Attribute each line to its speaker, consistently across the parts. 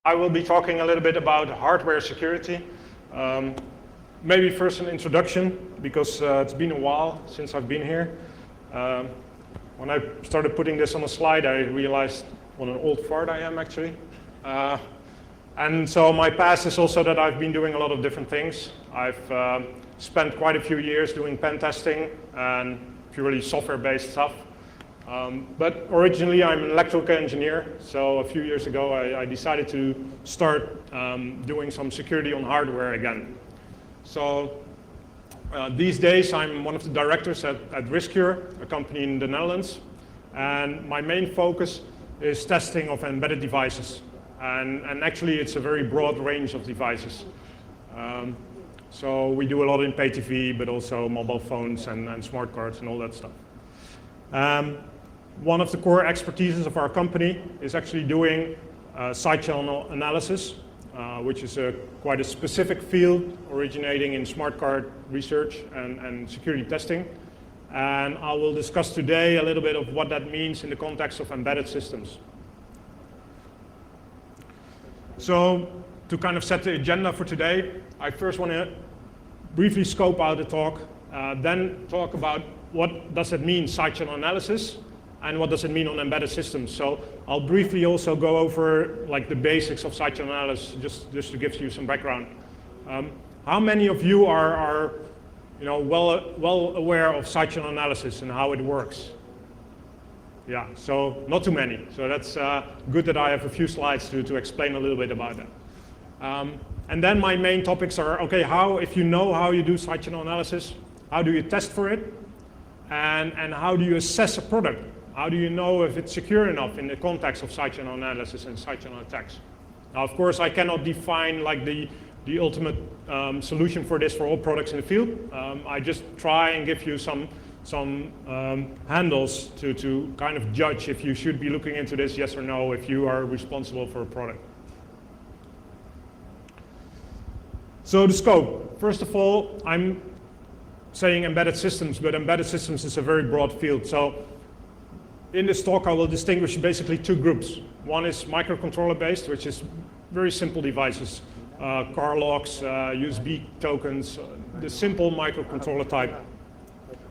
Speaker 1: I will be talking a little bit about hardware security. Maybe first an introduction, because it's been a while since I've been here. When I started putting this on a slide, I realized what an old fart I am, actually. And so my past is also that I've been doing a lot of different things. I've spent quite a few years doing pen testing and purely software-based stuff. But originally I'm an electrical engineer, so a few years ago I decided to start doing some security on hardware again. So these days I'm one of the directors at Riskure, a company in the Netherlands, and my main focus is testing of embedded devices. And actually it's a very broad range of devices. So we do a lot in pay TV, but also mobile phones and smart cards and all that stuff. One of the core expertises of our company is actually doing side channel analysis, which is quite a specific field originating in smart card research and security testing. And I will discuss today a little bit of what that means in the context of embedded systems. So to kind of set the agenda for today, I first want to briefly scope out the talk, then talk about what does it mean, side channel analysis, and what does it mean on embedded systems. So I'll briefly also go over like the basics of side channel analysis, just to give you some background. How many of you are well aware of side channel analysis and how it works? Yeah, so not too many. So that's good that I have a few slides to explain a little bit about that. And then my main topics are, okay, if you know how you do side channel analysis, how do you test for it? And how do you assess a product? How do you know if it's secure enough in the context of side channel analysis and side channel attacks? Now, of course, I cannot define like the ultimate solution for this for all products in the field. I just try and give you some handles to kind of judge if you should be looking into this, yes or no, if you are responsible for a product. So the scope. First of all, I'm saying embedded systems, but embedded systems is a very broad field. So in this talk, I will distinguish basically two groups. One is microcontroller based, which is very simple devices, car locks, USB tokens, the simple microcontroller type.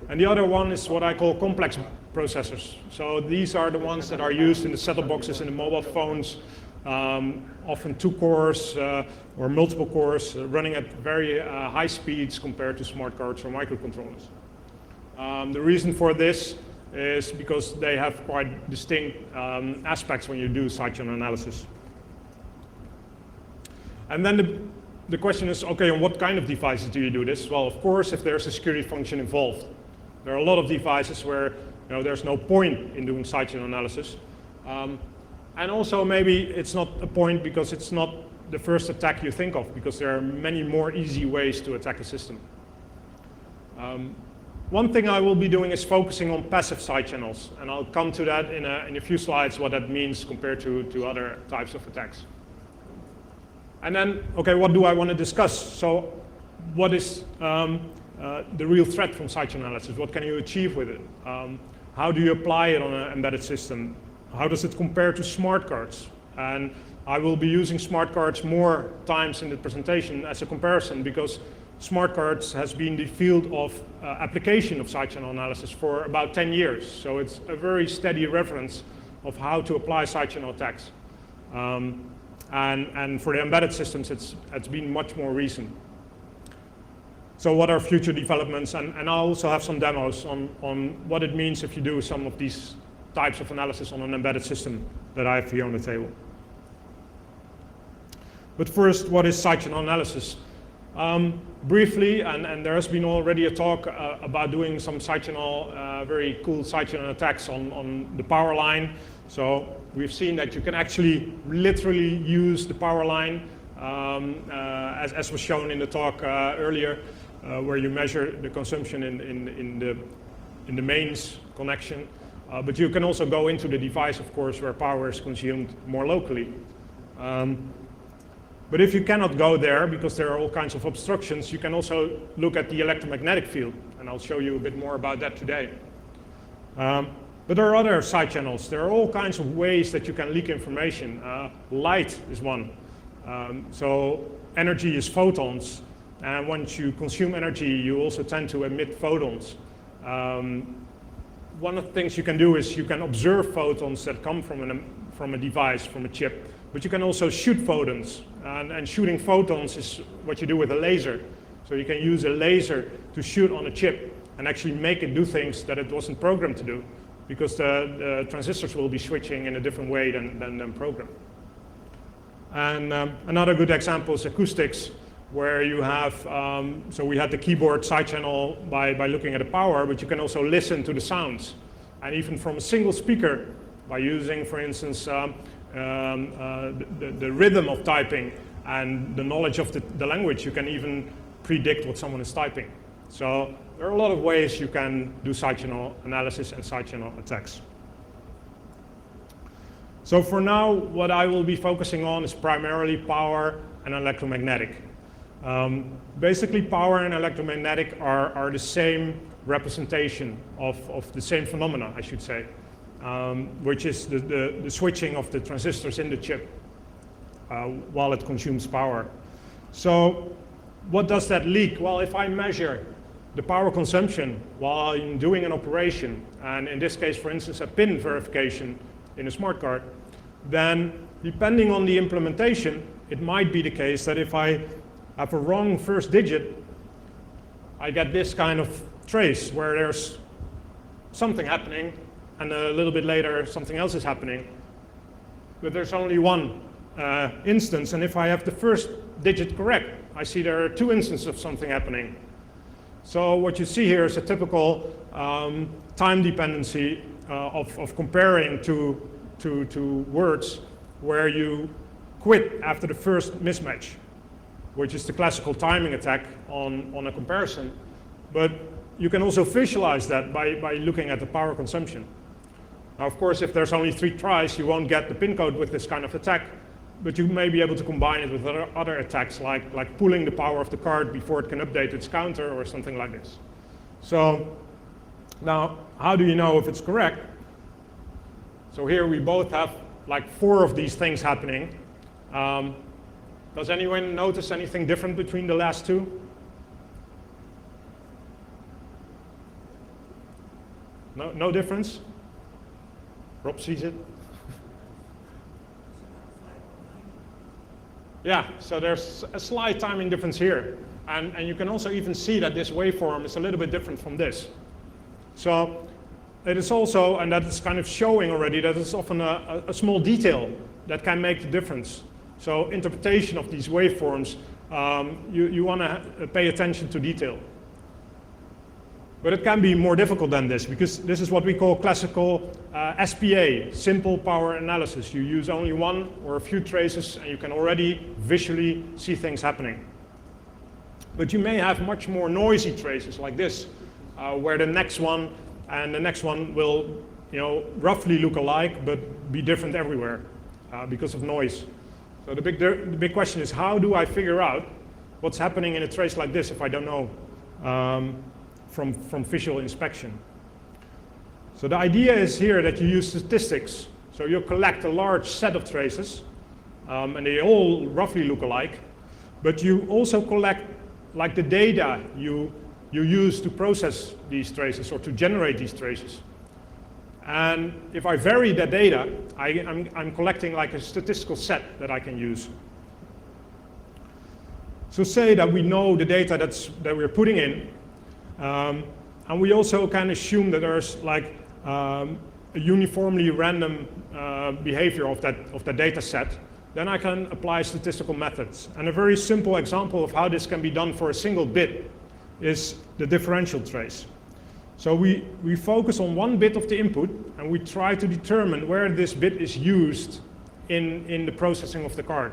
Speaker 1: And the other one is what I call complex processors. So these are the ones that are used in the set-top boxes in the mobile phones, often 2 cores or multiple cores, running at very high speeds compared to smart cards or microcontrollers. The reason for this is because they have quite distinct aspects when you do side channel analysis. And then the question is, okay, on what kind of devices do you do this? Well, of course, if there's a security function involved. There are a lot of devices where there's no point in doing side channel analysis. And also maybe it's not a point because it's not the first attack you think of, because there are many more easy ways to attack a system. One thing I will be doing is focusing on passive side channels, and I'll come to that in a few slides, what that means compared to other types of attacks. And then, okay, what do I want to discuss? So what is the real threat from side channel analysis? What can you achieve with it? How do you apply it on an embedded system? How does it compare to smart cards? And I will be using smart cards more times in the presentation as a comparison, because smart cards has been the field of application of side channel analysis for about 10 years. So it's a very steady reference of how to apply side channel attacks. And for the embedded systems, it's been much more recent. So what are future developments? And I'll also have some demos on what it means if you do some of these types of analysis on an embedded system that I have here on the table. But first, what is side channel analysis? Briefly, and there has been already a talk about doing some side channel, very cool side channel attacks on the power line. So we've seen that you can actually literally use the power line, as was shown in the talk earlier, where you measure the consumption in the mains connection. But you can also go into the device, of course, where power is consumed more locally. But if you cannot go there, because there are all kinds of obstructions, you can also look at the electromagnetic field, and I'll show you a bit more about that today. But there are other side channels. There are all kinds of ways that you can leak information. Light is one. So energy is photons, and once you consume energy, you also tend to emit photons. One of the things you can do is you can observe photons that come from a device, from a chip, but you can also shoot photons, and shooting photons is what you do with a laser. So you can use a laser to shoot on a chip and actually make it do things that it wasn't programmed to do, because the transistors will be switching in a different way than programmed. And another good example is acoustics, where you have, so we had the keyboard side channel by looking at the power, but you can also listen to the sounds. And even from a single speaker, by using, for instance, the rhythm of typing and the knowledge of the language, you can even predict what someone is typing. So there are a lot of ways you can do side channel analysis and side channel attacks. So for now, what I will be focusing on is primarily power and electromagnetic. Basically, power and electromagnetic are the same representation of the same phenomena, I should say, which is the switching of the transistors in the chip while it consumes power. So what does that leak? Well, if I measure the power consumption while I'm doing an operation, and in this case, for instance, a pin verification in a smart card, then depending on the implementation, it might be the case that if I have a wrong first digit, I get this kind of trace where there's something happening, and a little bit later something else is happening. But there's only one instance, and if I have the first digit correct, I see there are two instances of something happening. So what you see here is a typical time dependency of comparing to words where you quit after the first mismatch, which is the classical timing attack on a comparison. But you can also visualize that by looking at the power consumption. Now, of course, if there's only 3 tries, you won't get the pin code with this kind of attack, but you may be able to combine it with other attacks, like pulling the power of the card before it can update its counter or something like this. So now, how do you know if it's correct? So here we both have like 4 of these things happening. Does anyone notice anything different between the last 2? No difference? Rob sees it. Yeah, so there's a slight timing difference here. And you can also even see that this waveform is a little bit different from this. So it is also, and that is kind of showing already, that it's often a small detail that can make the difference. So interpretation of these waveforms, you want to pay attention to detail. But it can be more difficult than this, because this is what we call classical SPA, simple power analysis. You use only one or a few traces, and you can already visually see things happening. But you may have much more noisy traces like this, where the next one and the next one will, roughly look alike, but be different everywhere because of noise. So the big question is, how do I figure out what's happening in a trace like this if I don't know from visual inspection? So the idea is here that you use statistics. So you collect a large set of traces, and they all roughly look alike, but you also collect like the data you use to process these traces or to generate these traces. And if I vary that data, I'm collecting like a statistical set that I can use. So say that we know the data that we're putting in, and we also can assume that there's like a uniformly random behavior of that data set. Then I can apply statistical methods. And a very simple example of how this can be done for a single bit is the differential trace. So we focus on one bit of the input, and we try to determine where this bit is used in the processing of the card.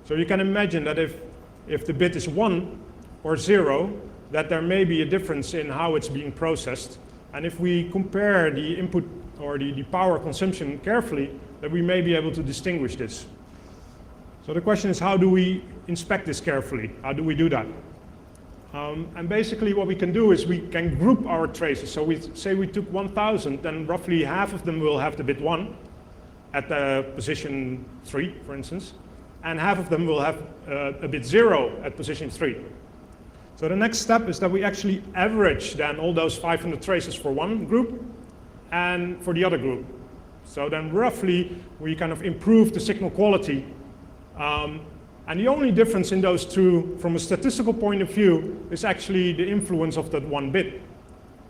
Speaker 1: So you can imagine that if the bit is 1 or 0, that there may be a difference in how it's being processed. And if we compare the input or the power consumption carefully, that we may be able to distinguish this. So the question is, how do we inspect this carefully? How do we do that? And basically what we can do is we can group our traces. So we say we took 1,000, then roughly half of them will have the bit 1 at the position 3, for instance. and half of them will have a bit 0 at position 3. So the next step is that we actually average then all those 500 traces for one group and for the other group. So then roughly we kind of improve the signal quality. And the only difference in those two from a statistical point of view is actually the influence of that 1 bit.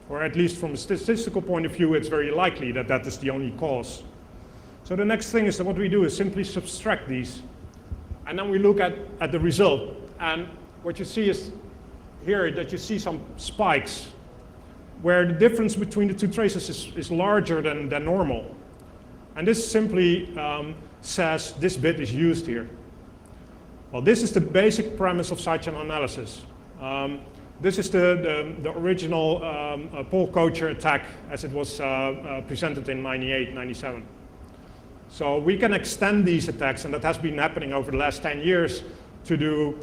Speaker 1: Or at least from a statistical point of view, it's very likely that that is the only cause. So the next thing is that what we do is simply subtract these. And then we look at the result. And what you see is here that you see some spikes where the difference between the two traces is larger than normal. And this simply says this bit is used here. Well, this is the basic premise of sidechannel analysis. This is the original Paul Kocher attack as it was presented in 98, 97. So we can extend these attacks, and that has been happening over the last 10 years, to do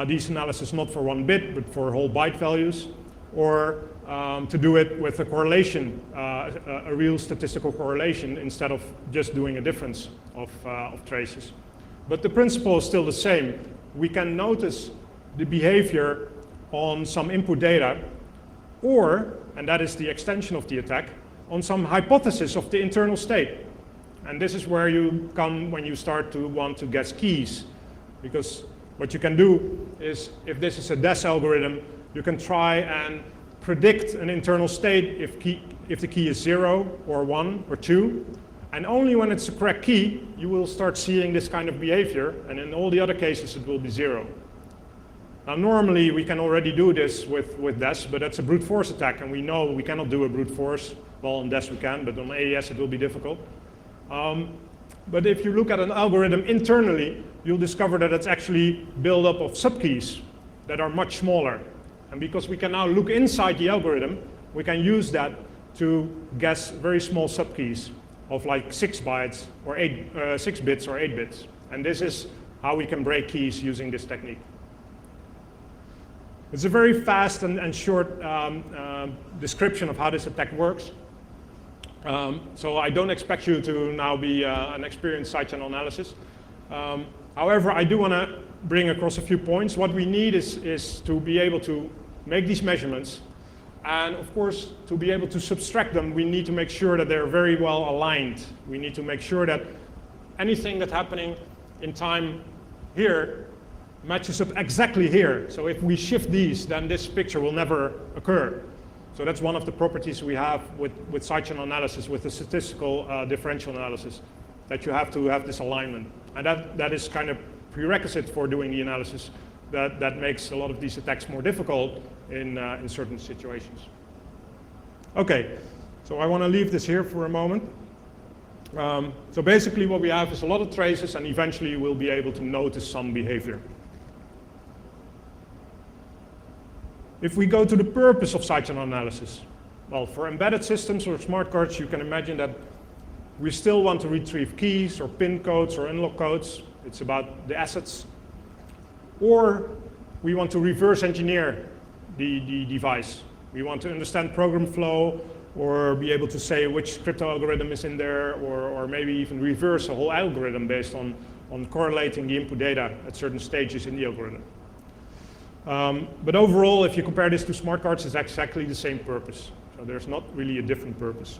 Speaker 1: these analysis not for 1 bit, but for whole byte values, or to do it with a correlation, a real statistical correlation, instead of just doing a difference of traces. But the principle is still the same. We can notice the behavior on some input data, or, and that is the extension of the attack, on some hypothesis of the internal state. And this is where you come when you start to want to guess keys. Because what you can do is, if this is a DES algorithm, you can try and predict an internal state if the key is 0 or 1 or 2. And only when it's the correct key, you will start seeing this kind of behavior. And in all the other cases, it will be 0. Now, normally, we can already do this with DES, but that's a brute force attack. And we know we cannot do a brute force. Well, on DES we can, but on AES it will be difficult. But if you look at an algorithm internally, you'll discover that it's actually built up of subkeys that are much smaller. And because we can now look inside the algorithm, we can use that to guess very small subkeys of like 6 bytes or 6 bits or 8 bits. And this is how we can break keys using this technique. It's a very fast and short description of how this attack works. So I don't expect you to now be an experienced sidechannel analysis. However, I do want to bring across a few points. What we need is to be able to make these measurements. And of course, to be able to subtract them, we need to make sure that they're very well aligned. We need to make sure that anything that's happening in time here matches up exactly here. So if we shift these, then this picture will never occur. So that's one of the properties we have with sidechannel analysis, with the statistical differential analysis, that you have to have this alignment. And that is kind of prerequisite for doing the analysis that makes a lot of these attacks more difficult in certain situations. Okay, so I want to leave this here for a moment. So basically what we have is a lot of traces, and eventually we'll be able to notice some behavior. If we go to the purpose of sidechannel analysis, well, for embedded systems or smart cards, you can imagine that we still want to retrieve keys or PIN codes or unlock codes. It's about the assets. Or we want to reverse engineer the device. We want to understand program flow, or be able to say which crypto algorithm is in there, or maybe even reverse a whole algorithm based on correlating the input data at certain stages in the algorithm. But overall, if you compare this to smart cards, it's exactly the same purpose. So there's not really a different purpose.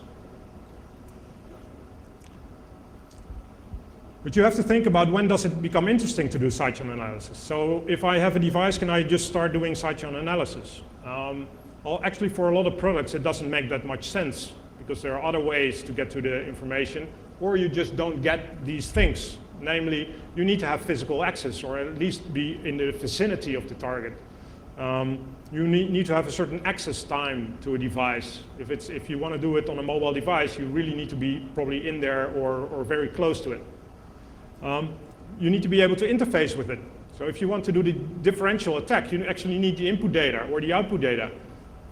Speaker 1: But you have to think about, when does it become interesting to do sidechannel analysis? So if I have a device, can I just start doing sidechannel analysis? Well, actually, for a lot of products, it doesn't make that much sense, because there are other ways to get to the information, or you just don't get these things. Namely, you need to have physical access, or at least be in the vicinity of the target. You need to have a certain access time to a device. If you want to do it on a mobile device, you really need to be probably in there or very close to it. You need to be able to interface with it. So if you want to do the differential attack, you actually need the input data or the output data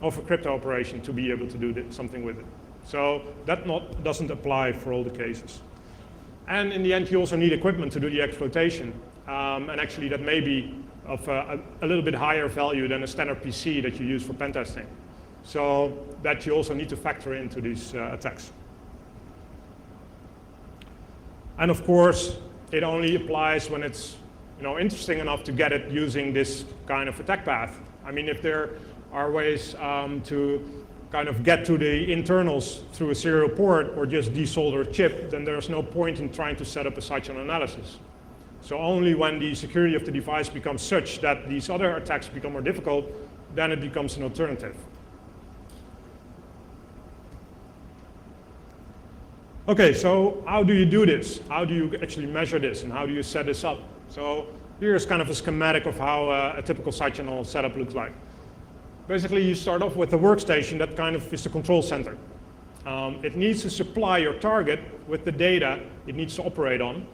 Speaker 1: of a crypto operation to be able to do something with it. So that doesn't apply for all the cases. And in the end, you also need equipment to do the exploitation. And actually, that may be of a little bit higher value than a standard PC that you use for pen testing. So that you also need to factor into these attacks. And of course, it only applies when it's interesting enough to get it using this kind of attack path. I mean, if there are ways to kind of get to the internals through a serial port or just desolder a chip, then there's no point in trying to set up a sidechannel analysis. So only when the security of the device becomes such that these other attacks become more difficult, then it becomes an alternative. Okay, so how do you do this? How do you actually measure this, and how do you set this up? So here's kind of a schematic of how a typical sidechannel setup looks like. Basically, you start off with a workstation that kind of is the control center. It needs to supply your target with the data it needs to operate on,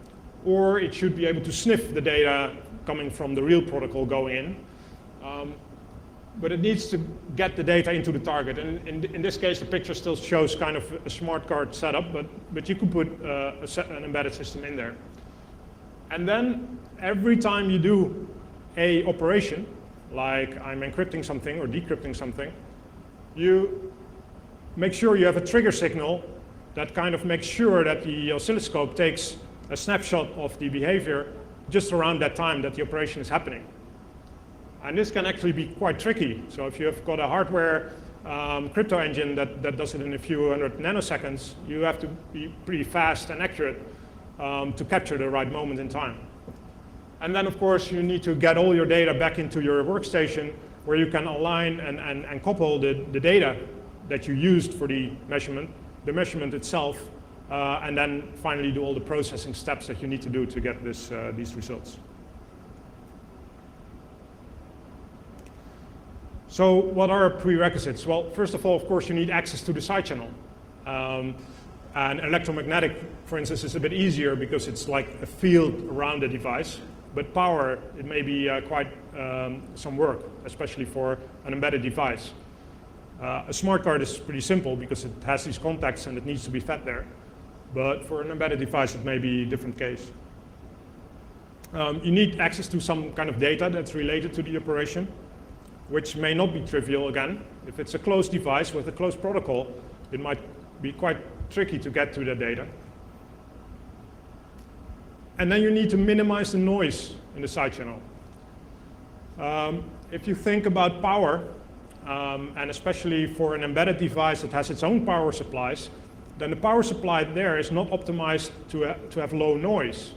Speaker 1: or it should be able to sniff the data coming from the real protocol going in. But it needs to get the data into the target. And in this case, the picture still shows kind of a smart card setup, but you could put an embedded system in there. And then every time you do a operation, like I'm encrypting something or decrypting something, you make sure you have a trigger signal that kind of makes sure that the oscilloscope takes a snapshot of the behavior just around that time that the operation is happening. And this can actually be quite tricky. So if you have got a hardware crypto engine that does it in a few hundred nanoseconds, you have to be pretty fast and accurate to capture the right moment in time. And then, of course, you need to get all your data back into your workstation where you can align and couple the data that you used for the measurement itself, and then finally do all the processing steps that you need to do to get these results. So what are prerequisites? Well, first of all, of course, you need access to the sidechannel. And electromagnetic, for instance, is a bit easier because it's like a field around the device. But power, it may be quite some work, especially for an embedded device. A smart card is pretty simple because it has these contacts and it needs to be fed there. But for an embedded device, it may be a different case. You need access to some kind of data that's related to the operation, which may not be trivial again. If it's a closed device with a closed protocol, it might be quite tricky to get to the data. And then you need to minimize the noise in the sidechannel. If you think about power, and especially for an embedded device that has its own power supplies, then the power supply there is not optimized to have low noise.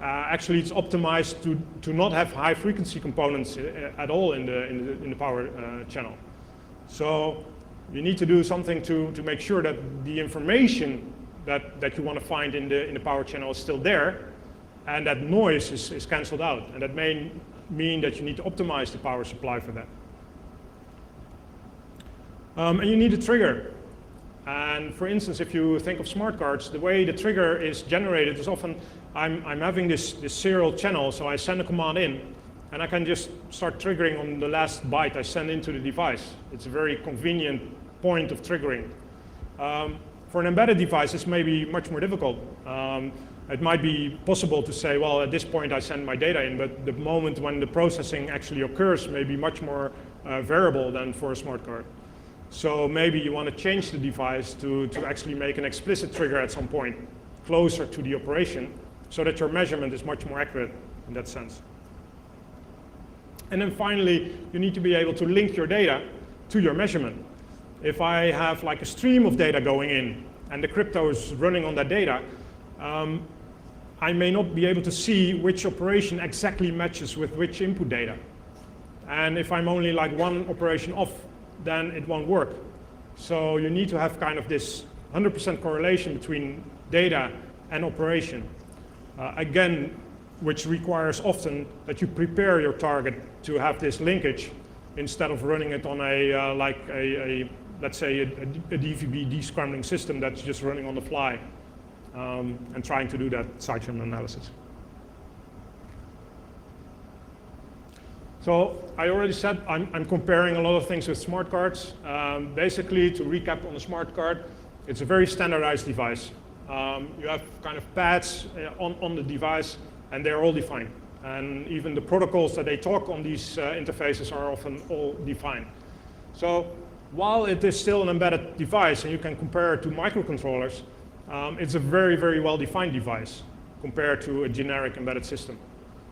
Speaker 1: Actually, it's optimized to not have high frequency components at all in the power channel. So you need to do something to make sure that the information that you want to find in the power channel is still there, and that noise is canceled out. And that may mean that you need to optimize the power supply for that. And you need a trigger. And for instance, if you think of smart cards, the way the trigger is generated is often, I'm having this serial channel, so I send a command in, and I can just start triggering on the last byte I send into the device. It's a very convenient point of triggering. For an embedded device, this may be much more difficult. It might be possible to say, well, at this point I send my data in, but the moment when the processing actually occurs may be much more variable than for a smart card. So maybe you want to change the device to actually make an explicit trigger at some point closer to the operation so that your measurement is much more accurate in that sense. And then finally, you need to be able to link your data to your measurement. If I have like a stream of data going in and the crypto is running on that data, I may not be able to see which operation exactly matches with which input data. And if I'm only like one operation off, then it won't work. So you need to have kind of this 100% correlation between data and operation. Again, which requires often that you prepare your target to have this linkage instead of running it on let's say a DVB descrambling system that's just running on the fly and trying to do that sidechannel analysis. So I already said I'm comparing a lot of things with smart cards. Basically, to recap on the smart card, it's a very standardized device. You have kind of pads on the device, and they're all defined. And even the protocols that they talk on these interfaces are often all defined. So while it is still an embedded device, and you can compare it to microcontrollers, it's a very, very well-defined device compared to a generic embedded system.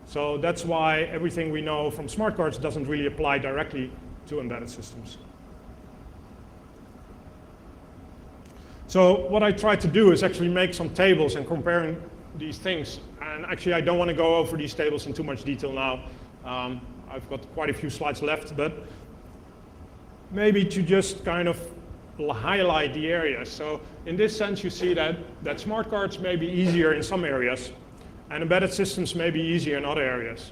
Speaker 1: So that's why everything we know from smart cards doesn't really apply directly to embedded systems. So what I tried to do is actually make some tables and comparing these things. And actually, I don't want to go over these tables in too much detail now. I've got quite a few slides left, but maybe to just kind of highlight the areas. So in this sense, you see that smart cards may be easier in some areas, and embedded systems may be easier in other areas.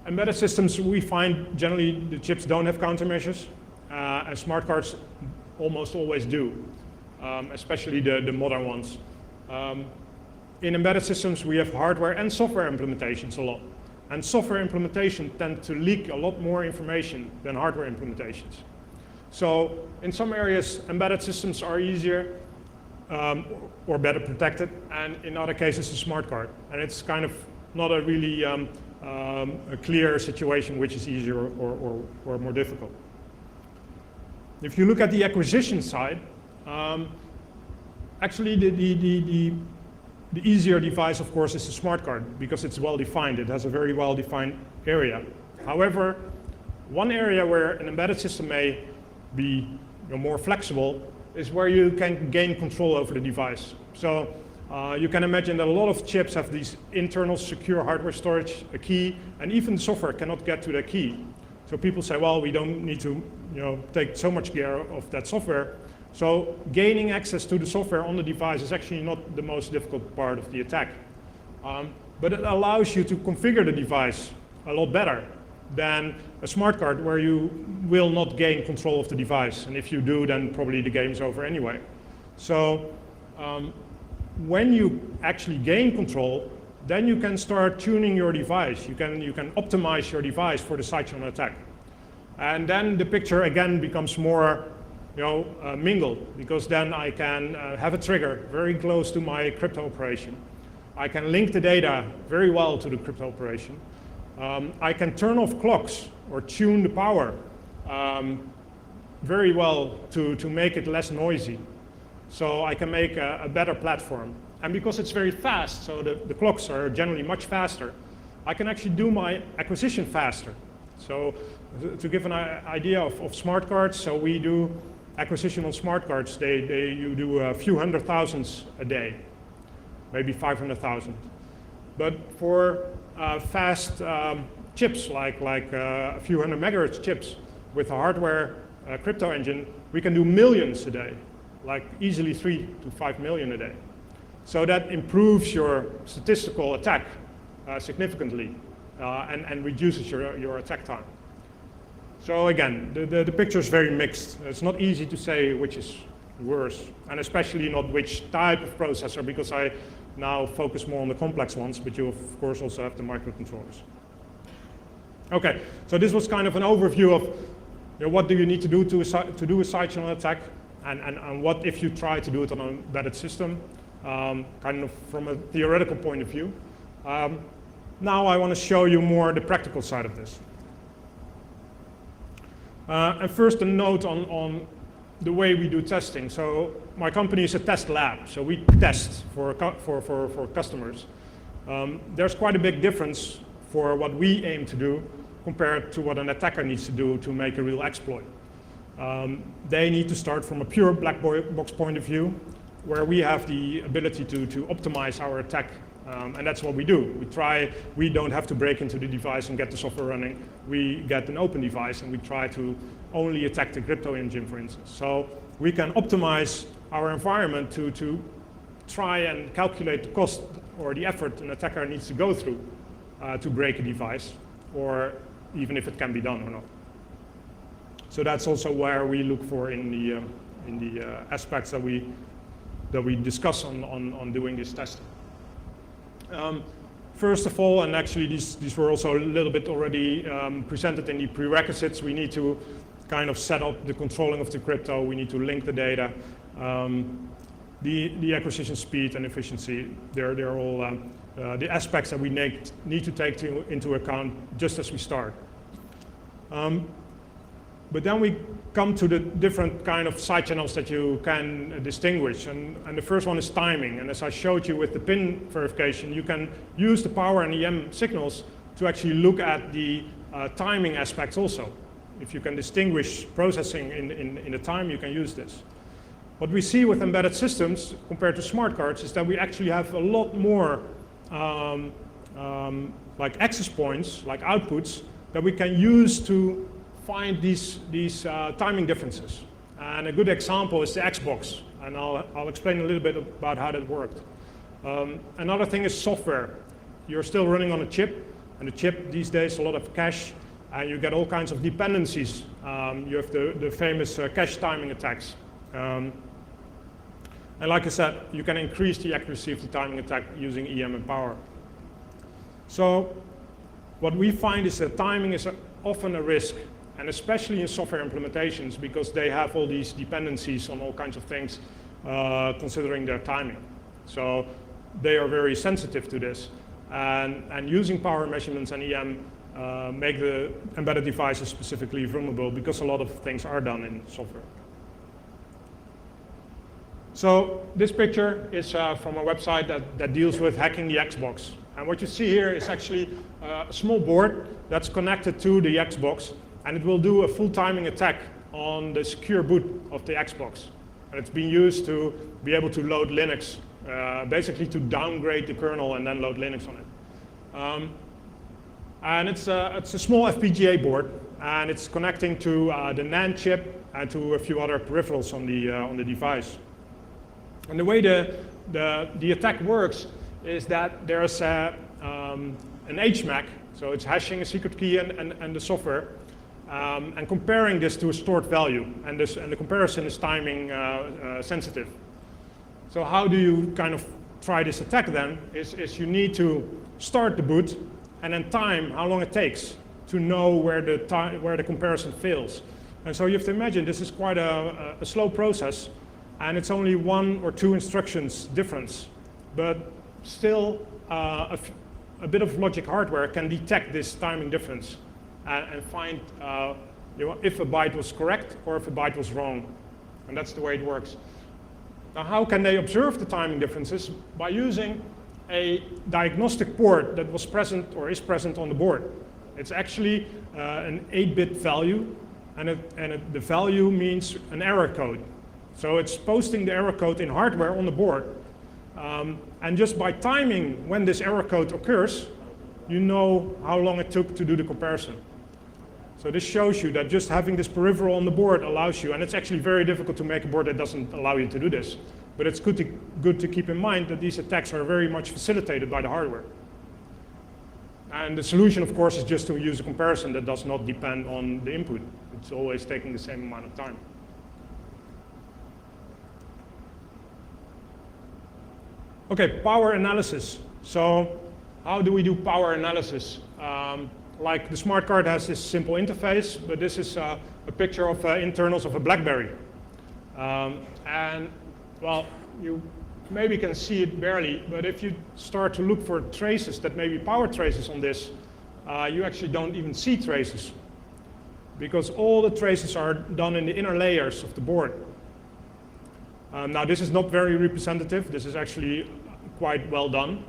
Speaker 1: Embedded systems, we find generally the chips don't have countermeasures, and smart cards almost always do, especially the modern ones. In embedded systems, we have hardware and software implementations a lot. And software implementation tend to leak a lot more information than hardware implementations. So in some areas, embedded systems are easier or better protected, and in other cases, a smart card. And it's kind of not a really a clear situation which is easier or more difficult. If you look at the acquisition side, actually the easier device, of course, is a smart card because it's well defined. It has a very well defined area. However, one area where an embedded system may be more flexible is where you can gain control over the device. So you can imagine that a lot of chips have these internal secure hardware storage, a key, and even the software cannot get to the key. So people say, well, we don't need to take so much care of that software. So gaining access to the software on the device is actually not the most difficult part of the attack. But it allows you to configure the device a lot better than a smart card where you will not gain control of the device. And if you do, then probably the game's over anyway. So when you actually gain control, then you can start tuning your device. You can optimize your device for the sidechannel attack. And then the picture again becomes more mingled, because then I can have a trigger very close to my crypto operation. I can link the data very well to the crypto operation. I can turn off clocks or tune the power very well to make it less noisy. So I can make a better platform. And because it's very fast, so the clocks are generally much faster, I can actually do my acquisition faster. So to give an idea of smart cards, so we do acquisition on smart cards, you do a few hundred thousands a day, maybe 500,000. But for fast chips, like a few hundred megahertz chips with a hardware crypto engine, we can do millions a day, like easily 3 to 5 million a day. So that improves your statistical attack significantly and reduces your attack time. So again, the picture is very mixed. It's not easy to say which is worse, and especially not which type of processor, because I now focus more on the complex ones, but you of course also have the microcontrollers. Okay, so this was kind of an overview of what do you need to do do a sidechannel attack, and what if you try to do it on an embedded system, kind of from a theoretical point of view. Now I want to show you more the practical side of this. And first a note on the way we do testing. So my company is a test lab, so we test for customers. There's quite a big difference for what we aim to do compared to what an attacker needs to do to make a real exploit. They need to start from a pure black box point of view, where we have the ability to optimize our attack. And that's what we do. We don't have to break into the device and get the software running. We get an open device and we try to only attack the crypto engine, for instance. So we can optimize our environment to try and calculate the cost or the effort an attacker needs to go through to break a device, or even if it can be done or not. So that's also where we look for in the aspects that we discuss on doing this testing. First of all, and actually these were also a little bit already presented in the prerequisites, we need to kind of set up the controlling of the crypto, we need to link the data, the acquisition speed and efficiency, they're all the aspects that we need to take into account just as we start. But then we come to the different kind of side channels that you can distinguish. And the first one is timing. And as I showed you with the pin verification, you can use the power and EM signals to actually look at the timing aspects also. If you can distinguish processing in the time, you can use this. What we see with embedded systems compared to smart cards is that we actually have a lot more like access points, like outputs, that we can use to find these timing differences. And a good example is the Xbox, and I'll explain a little bit about how that worked. Another thing is software. You're still running on a chip, and the chip these days a lot of cache, and you get all kinds of dependencies. You have the famous cache timing attacks. And like I said, you can increase the accuracy of the timing attack using EM and power. So what we find is that timing is often a risk, and especially in software implementations, because they have all these dependencies on all kinds of things considering their timing. So they are very sensitive to this. And using power measurements and EM make the embedded devices specifically vulnerable because a lot of things are done in software. So this picture is from a website that deals with hacking the Xbox. And what you see here is actually a small board that's connected to the Xbox, and it will do a full timing attack on the secure boot of the Xbox. And it's being used to be able to load Linux, basically to downgrade the kernel and then load Linux on it. And it's a small FPGA board, and it's connecting to the NAND chip and to a few other peripherals on the device. And the way the attack works is that there's an HMAC, so it's hashing a secret key and the software, and comparing this to a stored value. And the comparison is timing sensitive. So how do you kind of try this attack then? Is you need to start the boot and then time how long it takes to know where the comparison fails. And so you have to imagine this is quite a slow process, and it's only 1 or 2 instructions difference. But still, a bit of logic hardware can detect this timing difference and find if a byte was correct or if a byte was wrong. And that's the way it works. Now, how can they observe the timing differences? By using a diagnostic port that was present or is present on the board. It's actually an 8-bit value, and the value means an error code. So it's posting the error code in hardware on the board. And just by timing when this error code occurs, you know how long it took to do the comparison. So this shows you that just having this peripheral on the board allows you, and it's actually very difficult to make a board that doesn't allow you to do this, but it's good to keep in mind that these attacks are very much facilitated by the hardware. And the solution, of course, is just to use a comparison that does not depend on the input. It's always taking the same amount of time. Okay, power analysis. So how do we do power analysis? Like the smart card has this simple interface, but this is a picture of internals of a BlackBerry. And well, you maybe can see it barely, but if you start to look for traces that may be power traces on this, you actually don't even see traces, because all the traces are done in the inner layers of the board. Now this is not very representative, this is actually quite well done,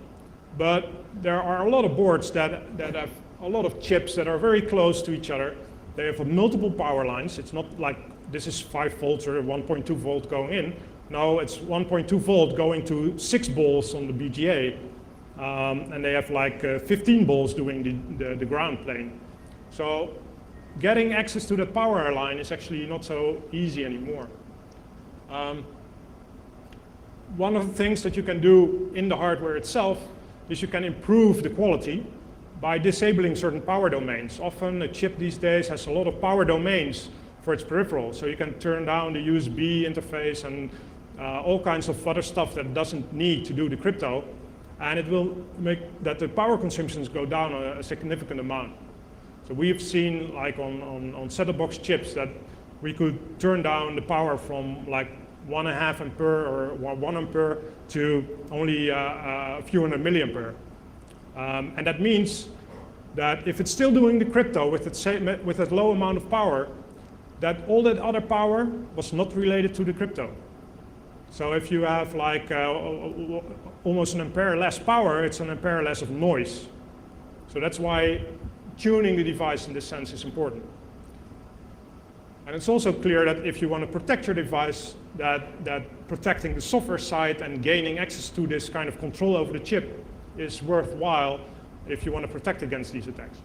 Speaker 1: but there are a lot of boards that have a lot of chips that are very close to each other. They have multiple power lines. It's not like this is 5 volts or 1.2 volt going in. No, it's 1.2 volt going to 6 balls on the BGA, and they have like 15 balls doing the ground plane. So getting access to that power line is actually not so easy anymore. One of the things that you can do in the hardware itself is you can improve the quality by disabling certain power domains. Often a chip these days has a lot of power domains for its peripheral, so you can turn down the USB interface and all kinds of other stuff that doesn't need to do the crypto, and it will make that the power consumptions go down a significant amount. So we've seen, like on set-top box chips, that we could turn down the power from like 1.5 ampere or 1 ampere to only a few hundred milliampere. And that means that if it's still doing the crypto with that low amount of power, that all that other power was not related to the crypto. So if you have like almost an ampere less power, it's an ampere less of noise. So that's why tuning the device in this sense is important. And it's also clear that if you want to protect your device, that protecting the software side and gaining access to this kind of control over the chip is worthwhile if you want to protect against these attacks.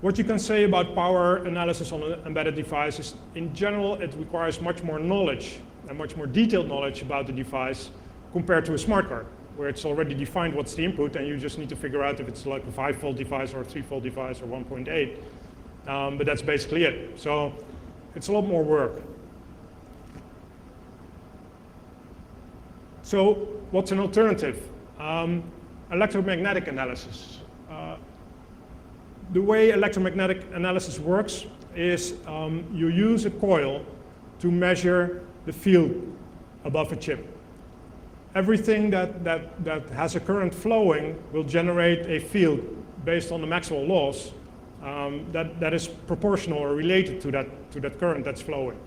Speaker 1: What you can say about power analysis on an embedded device is, in general, it requires much more knowledge and much more detailed knowledge about the device compared to a smart card, where it's already defined what's the input, and you just need to figure out if it's like a 5-volt device or a 3-volt device or 1.8. But that's basically it. So it's a lot more work. So what's an alternative? Electromagnetic analysis. The way electromagnetic analysis works is you use a coil to measure the field above a chip. Everything that has a current flowing will generate a field based on the Maxwell laws that is proportional or related to that current that's flowing.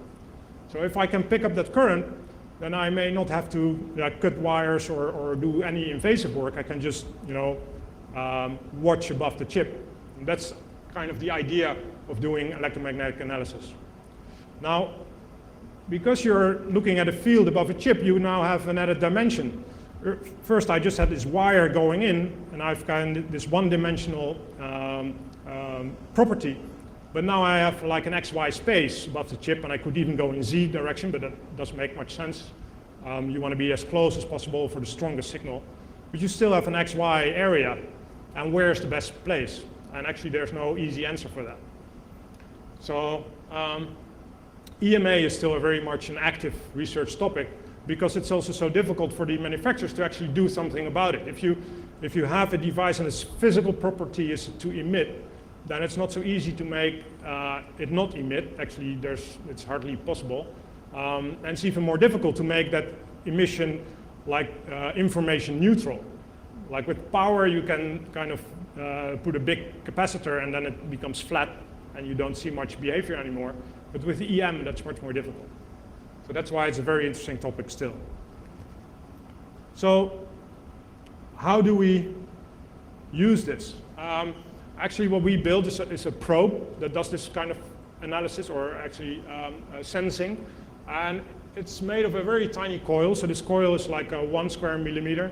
Speaker 1: So if I can pick up that current, then I may not have to cut wires or do any invasive work. I can just watch above the chip. And that's kind of the idea of doing electromagnetic analysis. Now, because you're looking at a field above a chip, you now have an added dimension. First, I just had this wire going in, and I've kind of this one-dimensional property. But now I have like an XY space above the chip, and I could even go in Z direction, but that doesn't make much sense. You want to be as close as possible for the strongest signal. But you still have an XY area, and where's the best place? And actually, there's no easy answer for that. So EMA is still very much an active research topic because it's also so difficult for the manufacturers to actually do something about it. If you have a device and its physical property is to emit, then it's not so easy to make it not emit. Actually, it's hardly possible. And it's even more difficult to make that emission like information neutral. Like with power, you can kind of put a big capacitor and then it becomes flat and you don't see much behavior anymore. But with EM, that's much more difficult. So that's why it's a very interesting topic still. So how do we use this? Actually, what we built is a probe that does this kind of analysis or actually sensing. And it's made of a very tiny coil. So this coil is like 1 square millimeter.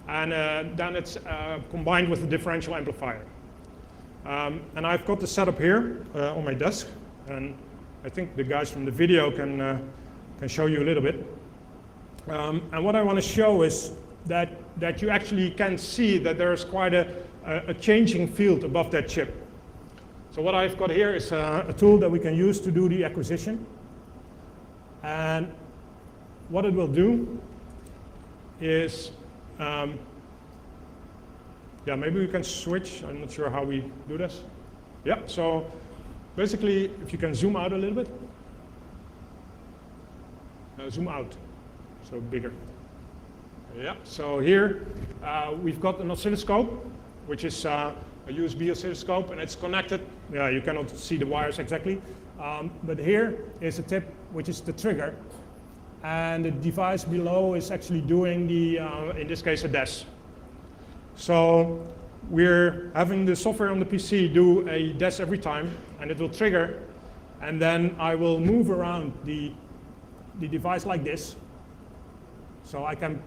Speaker 1: And then it's combined with a differential amplifier. And I've got the setup here on my desk. And I think the guys from the video can show you a little bit. And what I want to show is that you actually can see that there's quite a changing field above that chip. So what I've got here is a tool that we can use to do the acquisition. And what it will do is, yeah, maybe we can switch. I'm not sure how we do this. Yeah, so basically, if you can zoom out a little bit. Zoom out, so bigger. Yeah, so here we've got an oscilloscope, which is a USB oscilloscope, and it's connected. Yeah, you cannot see the wires exactly. But here is a tip, which is the trigger. And the device below is actually doing the, in this case, a DES. So we're having the software on the PC do a DES every time, and it will trigger. And then I will move around the device like this. So I can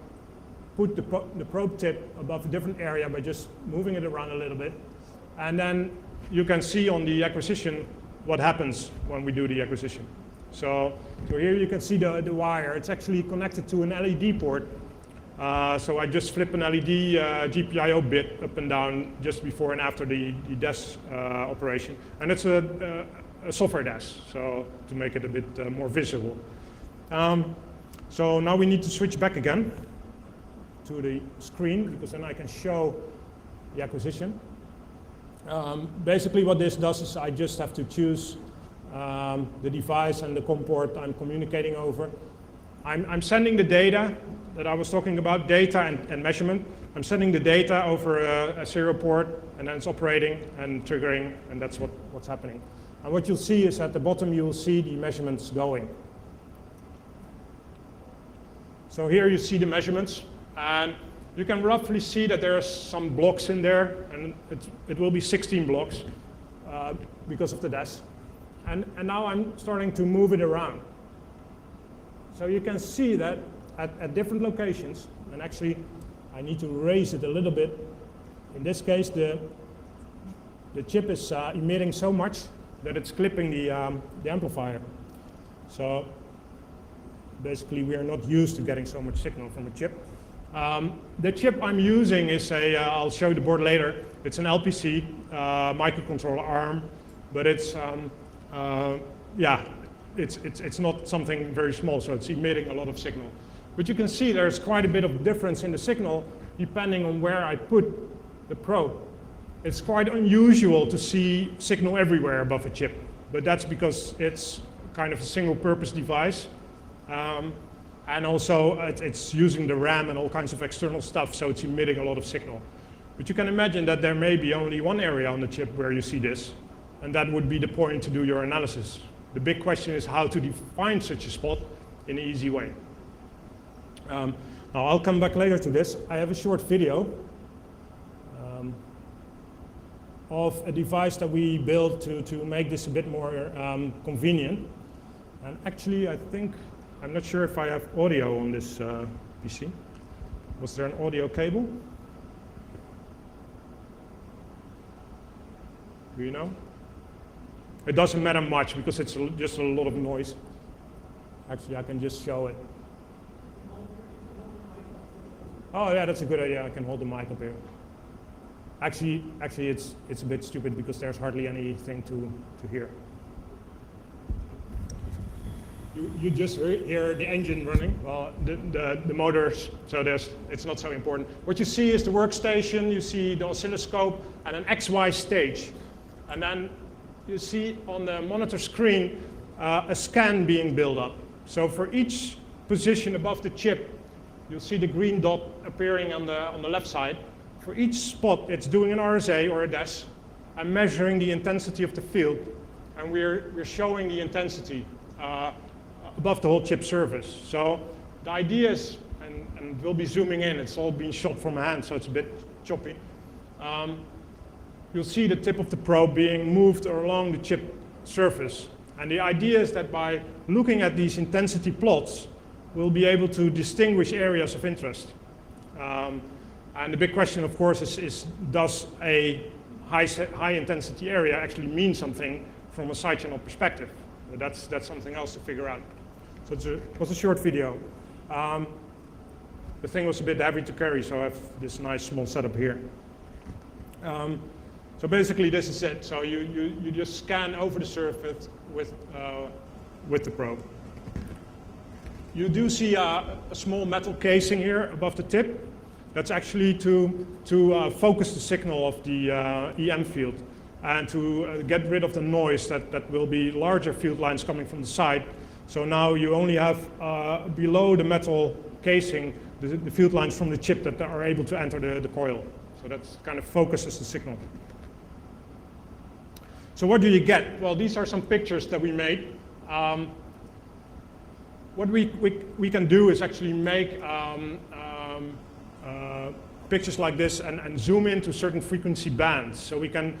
Speaker 1: put the probe tip above a different area by just moving it around a little bit. And then you can see on the acquisition what happens when we do the acquisition. So here you can see the wire. It's actually connected to an LED port. So I just flip an LED GPIO bit up and down just before and after the DES operation. And it's a software DES, so to make it a bit more visible. So now we need to switch back again to the screen, because then I can show the acquisition. Basically what this does is I just have to choose the device and the COM port I'm communicating over. I'm sending the data that I was talking about, data and measurement. I'm sending the data over a serial port, and then it's operating and triggering, and that's what's happening. And what you'll see is at the bottom, you will see the measurements going. So here you see the measurements, and you can roughly see that there are some blocks in there, and it will be 16 blocks because of the DES. And now I'm starting to move it around. So you can see that at different locations, and actually I need to raise it a little bit. In this case, the chip is emitting so much that it's clipping the amplifier. So basically, we are not used to getting so much signal from a chip. The chip I'm using is I'll show you the board later. It's an LPC microcontroller ARM, but it's not something very small, so it's emitting a lot of signal. But you can see there's quite a bit of difference in the signal depending on where I put the probe. It's quite unusual to see signal everywhere above a chip, but that's because it's kind of a single-purpose device. And also it's using the RAM and all kinds of external stuff, so it's emitting a lot of signal. But you can imagine that there may be only one area on the chip where you see this, and that would be the point to do your analysis. The big question is how to define such a spot in an easy way. Now I'll come back later to this. I have a short video of a device that we built to make this a bit more convenient. And actually, I'm not sure if I have audio on this PC. Was there an audio cable? Do you know? It doesn't matter much because it's just a lot of noise. Actually, I can just show it. Oh yeah, that's a good idea. I can hold the mic up here. Actually, it's a bit stupid because there's hardly anything to hear. You just hear the engine running, well, the motors, so it's not so important. What you see is the workstation, you see the oscilloscope, and an XY stage. And then you see on the monitor screen a scan being built up. So for each position above the chip, you'll see the green dot appearing on the left side. For each spot, it's doing an RSA or a DES and measuring the intensity of the field. And we're showing the intensity above the whole chip surface. So the idea is, and we'll be zooming in, it's all being shot from hand, so it's a bit choppy. You'll see the tip of the probe being moved along the chip surface. And the idea is that by looking at these intensity plots, we'll be able to distinguish areas of interest. And the big question, of course, is does a high intensity area actually mean something from a side channel perspective? But that's something else to figure out. So it was a short video. The thing was a bit heavy to carry, so I have this nice small setup here. So basically, this is it. So you just scan over the surface with the probe. You do see a small metal casing here above the tip. That's actually to focus the signal of the EM field and to get rid of the noise that will be larger field lines coming from the side. So now you only have below the metal casing the field lines from the chip that are able to enter the coil. So that kind of focuses the signal. So what do you get? Well, these are some pictures that we made. What we can do is actually make pictures like this and zoom into certain frequency bands. So we can,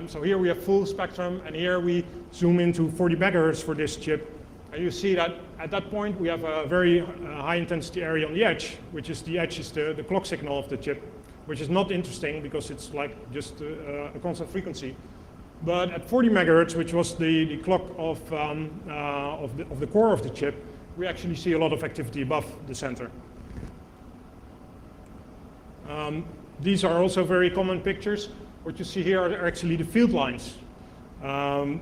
Speaker 1: so here we have full spectrum, and here we zoom into 40 megahertz for this chip. And you see that at that point we have a very high intensity area on the edge, which is the clock signal of the chip, which is not interesting because it's like just a constant frequency. But at 40 megahertz, which was the clock of the core of the chip, we actually see a lot of activity above the center. These are also very common pictures. What you see here are actually the field lines. Or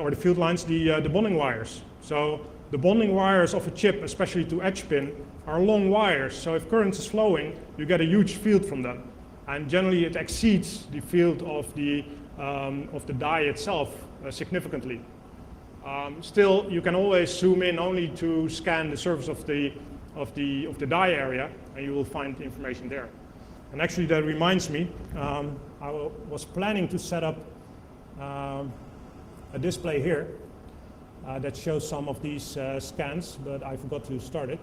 Speaker 1: the field lines, the bonding wires. So the bonding wires of a chip, especially to edge pin, are long wires. So if current is flowing, you get a huge field from them. And generally it exceeds the field of the die itself significantly. Still, you can always zoom in only to scan the surface of the die area, and you will find the information there. And actually, that reminds me, I was planning to set up a display here that shows some of these scans, but I forgot to start it.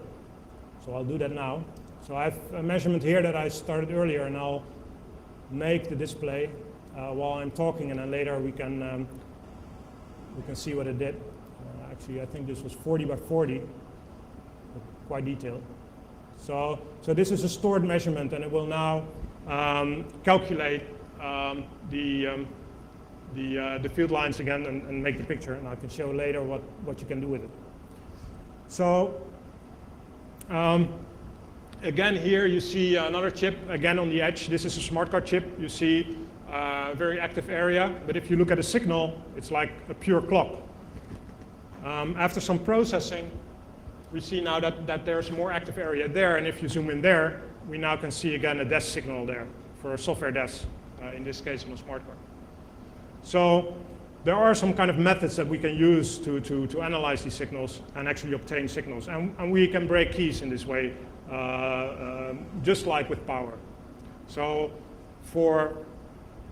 Speaker 1: So I'll do that now. So I have a measurement here that I started earlier, and I'll make the display while I'm talking, and then later we can see what it did. Actually, I think this was 40 by 40, quite detailed. So this is a stored measurement, and it will now calculate the field lines again and make the picture, and I can show later what you can do with it. So again, here you see another chip, again on the edge. This is a smart card chip. You see a very active area, but if you look at the signal, it's like a pure clock. After some processing, we see now that there's more active area there, and if you zoom in there, we now can see again a DES signal there for a software DES, in this case on a smart card. So there are some kind of methods that we can use to analyze these signals and actually obtain signals, and we can break keys in this way, just like with power. So for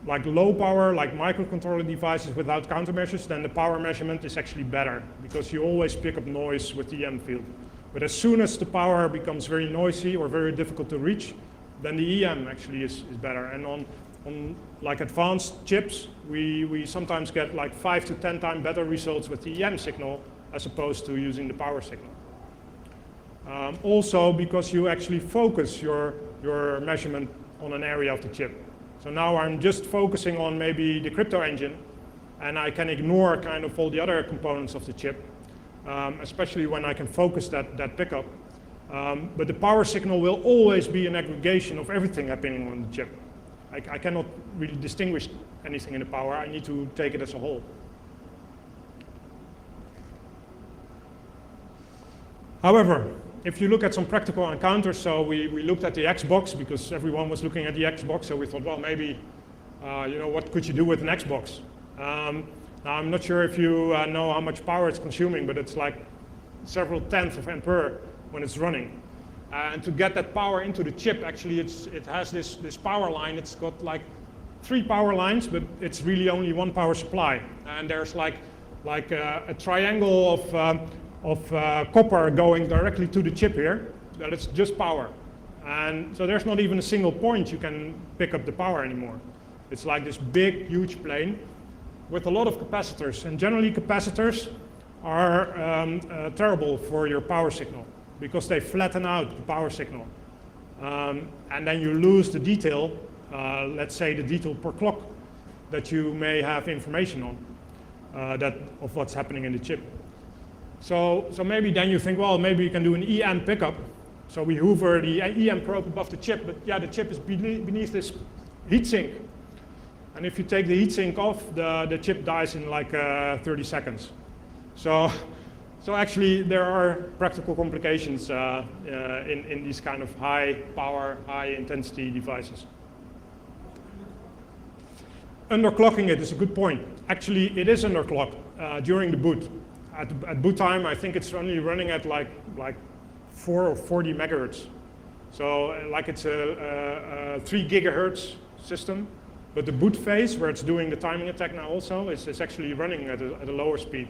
Speaker 1: like low power, like microcontroller devices without countermeasures, then the power measurement is actually better because you always pick up noise with the EM field. But as soon as the power becomes very noisy or very difficult to reach, then the EM actually is better. And on like advanced chips, we sometimes get like 5 to 10 times better results with the EM signal as opposed to using the power signal. Also because you actually focus your measurement on an area of the chip. So now I'm just focusing on maybe the crypto engine, and I can ignore kind of all the other components of the chip, especially when I can focus that pickup. But the power signal will always be an aggregation of everything happening on the chip. I cannot really distinguish anything in the power. I need to take it as a whole. However, if you look at some practical encounters, so we looked at the Xbox because everyone was looking at the Xbox, so we thought, well, maybe, what could you do with an Xbox? Now, I'm not sure if you know how much power it's consuming, but it's like several tenths of ampere when it's running. And to get that power into the chip, actually, it has this power line. It's got like 3 power lines, but it's really only 1 power supply. And there's like a triangle of copper going directly to the chip here, that it's just power. And so there's not even a single point you can pick up the power anymore. It's like this big, huge plane with a lot of capacitors. And generally capacitors are terrible for your power signal because they flatten out the power signal. And then you lose the detail, let's say the detail per clock that you may have information on, of what's happening in the chip. So maybe then you think, well, maybe you can do an EM pickup. So we hover the EM probe above the chip, but yeah, the chip is beneath this heatsink. And if you take the heatsink off, the chip dies in like 30 seconds. So actually, there are practical complications in these kind of high power, high intensity devices. Underclocking it is a good point. Actually, it is underclocked during the boot. At boot time, I think it's only running at like 4 or 40 megahertz. So like it's a 3 gigahertz system, but the boot phase, where it's doing the timing attack now also, is actually running at a lower speed.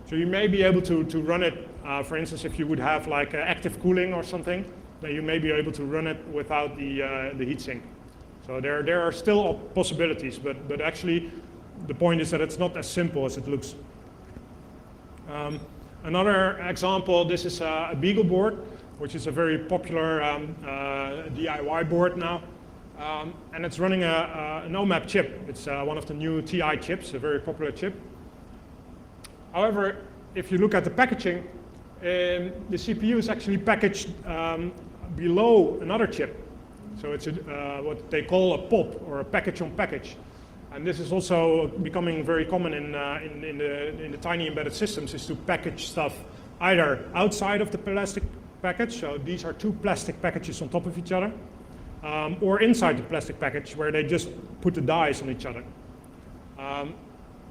Speaker 1: So you may be able to run it, for instance, if you would have like active cooling or something, then you may be able to run it without the heatsink. So there are still possibilities, but actually the point is that it's not as simple as it looks. Another example, this is a Beagle board, which is a very popular DIY board now. And it's running an OMAP chip. It's one of the new TI chips, a very popular chip. However, if you look at the packaging, the CPU is actually packaged below another chip. So it's what they call a POP, or a package on package. And this is also becoming very common in the tiny embedded systems, is to package stuff either outside of the plastic package, so these are 2 plastic packages on top of each other, or inside the plastic package where they just put the dies on each other.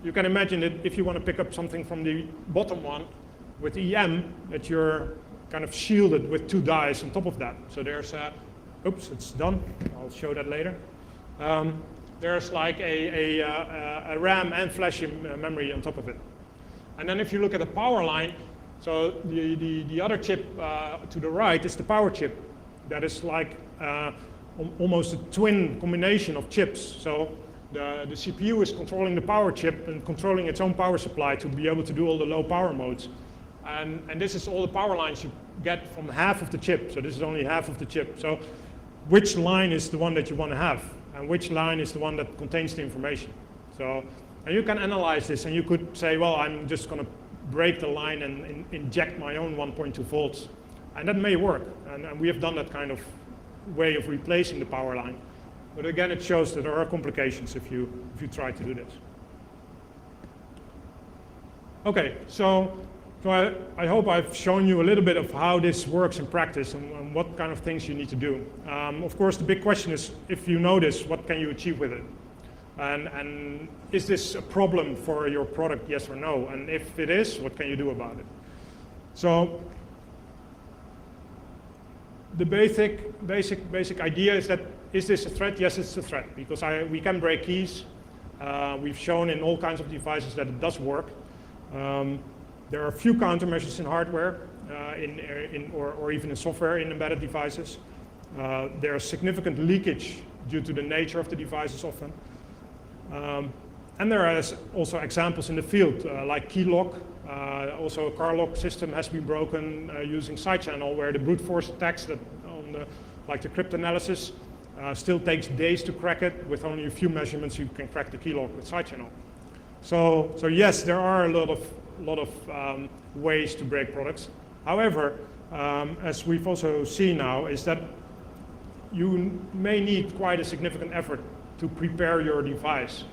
Speaker 1: you can imagine that if you want to pick up something from the bottom one with EM, that you're kind of shielded with 2 dies on top of that. So there's oops, it's done. I'll show that later. There's like a RAM and flash memory on top of it. And then if you look at the power line, so the other chip to the right is the power chip. That is like almost a twin combination of chips. So the CPU is controlling the power chip and controlling its own power supply to be able to do all the low power modes. And this is all the power lines you get from half of the chip. So this is only half of the chip. So which line is the one that you want to have? And which line is the one that contains the information? So, and you can analyze this, and you could say, well, I'm just going to break the line and inject my own 1.2 volts. And that may work. And we have done that kind of way of replacing the power line. But again, it shows that there are complications if you try to do this. Okay, so I hope I've shown you a little bit of how this works in practice and what kind of things you need to do. Of course, the big question is, if you know this, what can you achieve with it? And is this a problem for your product, yes or no? And if it is, what can you do about it? So the basic idea is that, is this a threat? Yes, it's a threat, because we can break keys. We've shown in all kinds of devices that it does work. There are a few countermeasures in hardware or even in software in embedded devices. There is significant leakage due to the nature of the devices often. And there are also examples in the field, like key lock. Also a car lock system has been broken using side channel, where the brute force attacks that like the cryptanalysis still takes days to crack it. With only a few measurements, you can crack the key lock with side channel. So yes, there are a lot of ways to break products. However, as we've also seen now, is that you may need quite a significant effort to prepare your device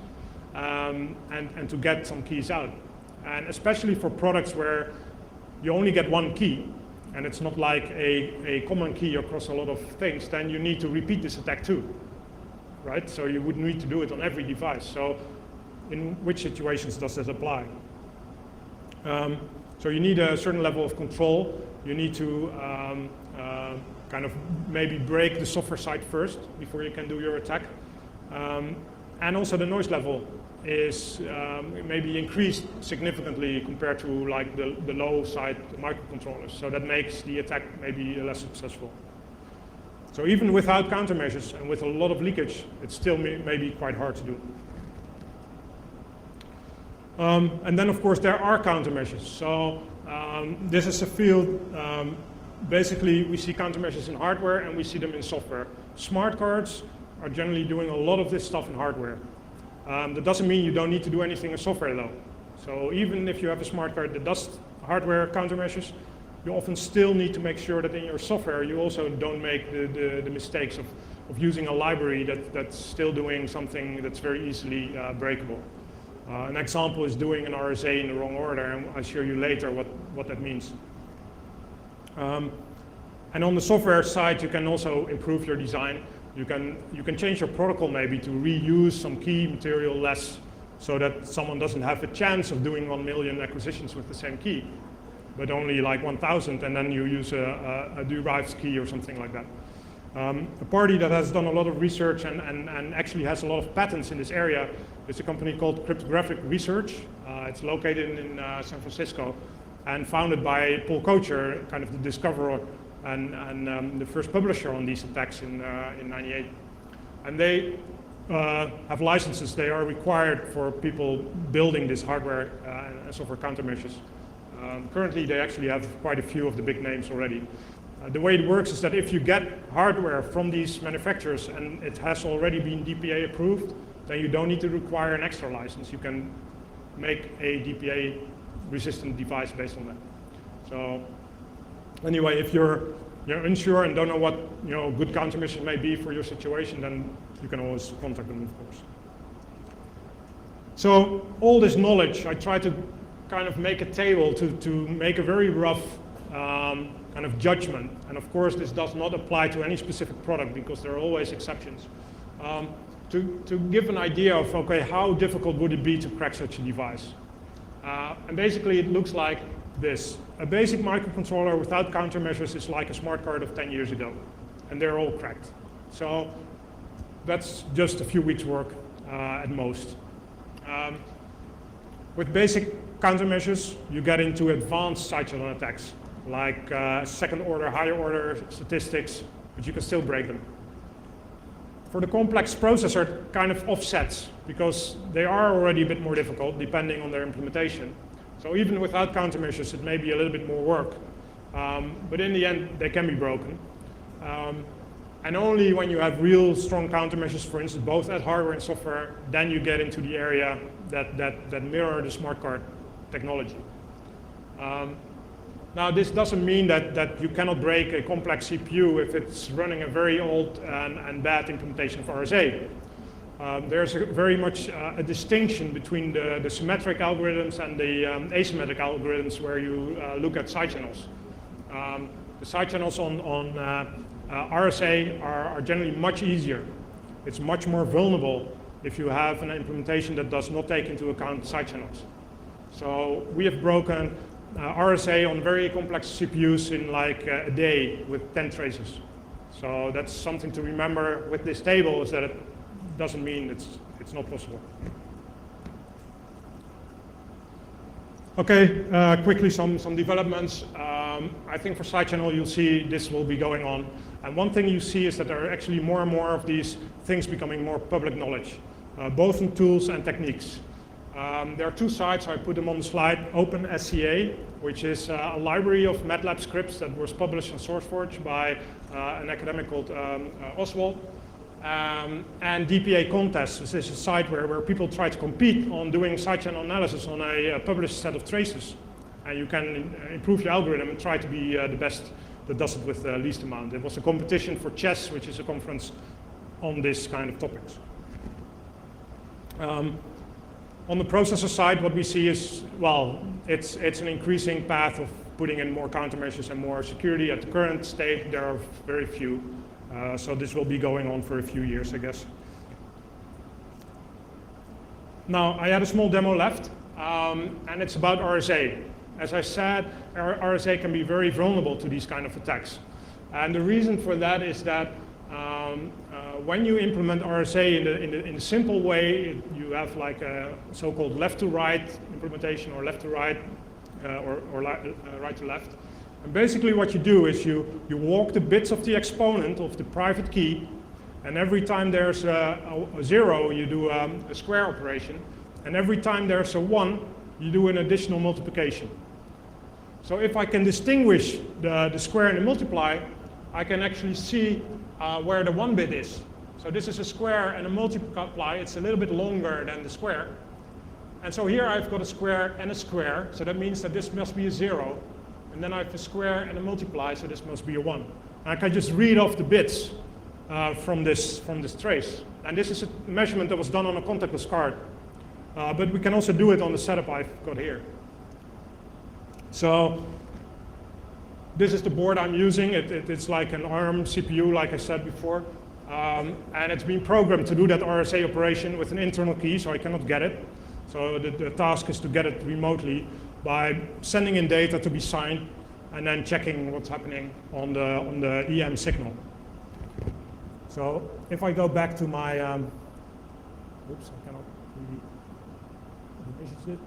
Speaker 1: and to get some keys out. And especially for products where you only get one key, and it's not like a common key across a lot of things, then you need to repeat this attack too, right? So you would need to do it on every device. So in which situations does that apply? So you need a certain level of control. You need to kind of maybe break the software side first before you can do your attack. And also the noise level is maybe increased significantly compared to like the low side microcontrollers. So that makes the attack maybe less successful. So even without countermeasures and with a lot of leakage, it's still maybe quite hard to do. And then of course there are countermeasures. So this is a field, basically we see countermeasures in hardware and we see them in software. Smart cards are generally doing a lot of this stuff in hardware. That doesn't mean you don't need to do anything in software though. So even if you have a smart card that does hardware countermeasures, you often still need to make sure that in your software you also don't make the mistakes of using a library that's still doing something that's very easily breakable. An example is doing an RSA in the wrong order, and I'll show you later what that means. And on the software side, you can also improve your design. You can change your protocol maybe to reuse some key material less, so that someone doesn't have a chance of doing 1 million acquisitions with the same key, but only like 1,000, and then you use a derived key or something like that. A party that has done a lot of research and actually has a lot of patents in this area is a company called Cryptographic Research. It's located in San Francisco and founded by Paul Kocher, kind of the discoverer and the first publisher on these attacks in '98. And they have licenses. They are required for people building this hardware and software countermeasures. Currently, they actually have quite a few of the big names already. The way it works is that if you get hardware from these manufacturers and it has already been DPA approved, then you don't need to require an extra license. You can make a DPA resistant device based on that. So anyway, if you're unsure and don't know what good countermeasures may be for your situation, then you can always contact them, of course. So all this knowledge, I try to kind of make a table to make a very rough kind of judgment. And of course, this does not apply to any specific product because there are always exceptions. to give an idea of, okay, how difficult would it be to crack such a device? And basically it looks like this. A basic microcontroller without countermeasures is like a smart card of 10 years ago, and they're all cracked. So that's just a few weeks' work at most. With basic countermeasures, you get into advanced side channel attacks, like second order, higher order statistics, but you can still break them. For the complex processor, kind of offsets, because they are already a bit more difficult depending on their implementation. So even without countermeasures, it may be a little bit more work. But in the end, they can be broken. And only when you have real strong countermeasures, for instance, both at hardware and software, then you get into the area that mirror the smart card technology. Now, this doesn't mean that you cannot break a complex CPU if it's running a very old and bad implementation of RSA. There's very much a distinction between the symmetric algorithms and the asymmetric algorithms where you look at side channels. The side channels on RSA are generally much easier. It's much more vulnerable if you have an implementation that does not take into account side channels. So we have broken RSA on very complex CPUs in like a day with 10 traces. So that's something to remember with this table, is that it doesn't mean it's not possible. Okay, quickly some developments. I think for side channel you'll see this will be going on. And one thing you see is that there are actually more and more of these things becoming more public knowledge, both in tools and techniques. There are two sites, I put them on the slide. OpenSCA, which is a library of MATLAB scripts that was published on SourceForge by an academic called Oswald. And DPA Contest, which is a site where people try to compete on doing side channel analysis on a published set of traces. And you can improve your algorithm and try to be the best that does it with the least amount. It was a competition for chess, which is a conference on this kind of topics. On the processor side, what we see is, well, it's an increasing path of putting in more countermeasures and more security. At the current state, there are very few. So this will be going on for a few years, I guess. Now, I had a small demo left, and it's about RSA. As I said, RSA can be very vulnerable to these kind of attacks. And the reason for that is that when you implement RSA in the simple way, you have like a so-called left-to-right implementation, or left-to-right, or right-to-left. And basically what you do is you walk the bits of the exponent of the private key, and every time there's a 0, you do a square operation, and every time there's a 1, you do an additional multiplication. So if I can distinguish the square and the multiply, I can actually see where the 1 bit is. So this is a square and a multiply. It's a little bit longer than the square. And so here I've got a square and a square, so that means that this must be a 0. And then I have a square and a multiply, so this must be a 1. And I can just read off the bits from this trace. And this is a measurement that was done on a contactless card. But we can also do it on the setup I've got here. So this is the board I'm using. It's like an ARM CPU, like I said before. And it's been programmed to do that RSA operation with an internal key, so I cannot get it. So the task is to get it remotely by sending in data to be signed and then checking what's happening on the EM signal. So if I go back to my, oops, I cannot really envisage it.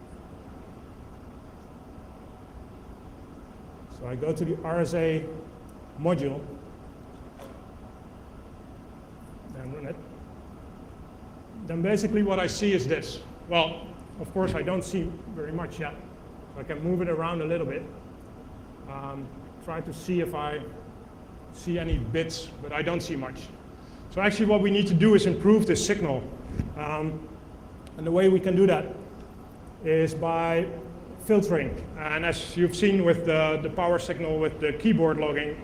Speaker 1: So I go to the RSA module and run it. Then basically what I see is this. Well, of course I don't see very much yet. So I can move it around a little bit. Try to see if I see any bits, but I don't see much. So actually what we need to do is improve this signal. And the way we can do that is by filtering. And as you've seen with the power signal with the keyboard logging,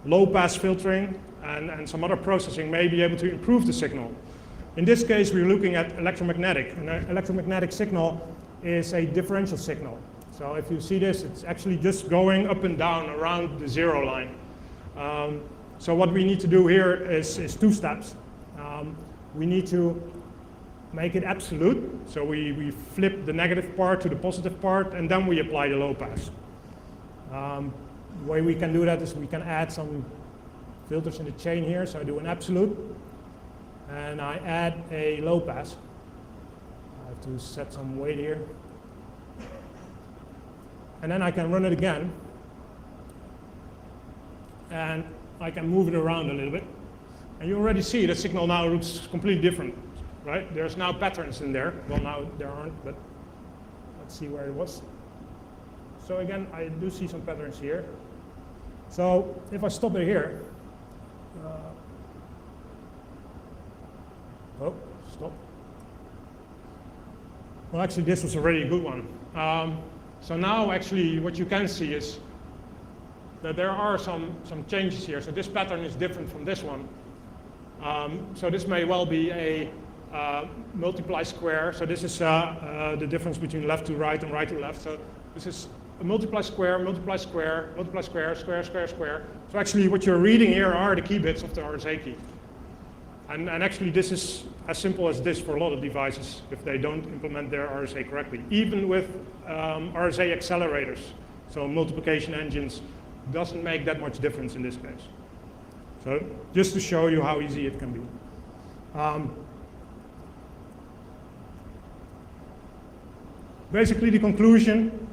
Speaker 1: low pass filtering and some other processing may be able to improve the signal. In this case, we're looking at electromagnetic. An electromagnetic signal is a differential signal. So if you see this, it's actually just going up and down around the 0 line. So what we need to do here is two steps. we need to make it absolute. So we flip the negative part to the positive part, and then we apply the low pass. The way we can do that is we can add some filters in the chain here. So I do an absolute, and I add a low pass. I have to set some weight here. And then I can run it again. And I can move it around a little bit. And you already see the signal now looks completely different, right? There's now patterns in there. Well, now there aren't, but let's see where it was. So again, I do see some patterns here. So if I stop it here, oh, stop. Well, actually, this was already a good one. So now, actually, what you can see is that there are some changes here. So this pattern is different from this one. So this may well be a multiply square. So this is the difference between left to right and right to left. So this is a multiply square, multiply square, multiply square, square, square, square. So actually what you're reading here are the key bits of the RSA key. And actually this is as simple as this for a lot of devices if they don't implement their RSA correctly. Even with RSA accelerators, so multiplication engines, doesn't make that much difference in this case. So just to show you how easy it can be. Basically the conclusion,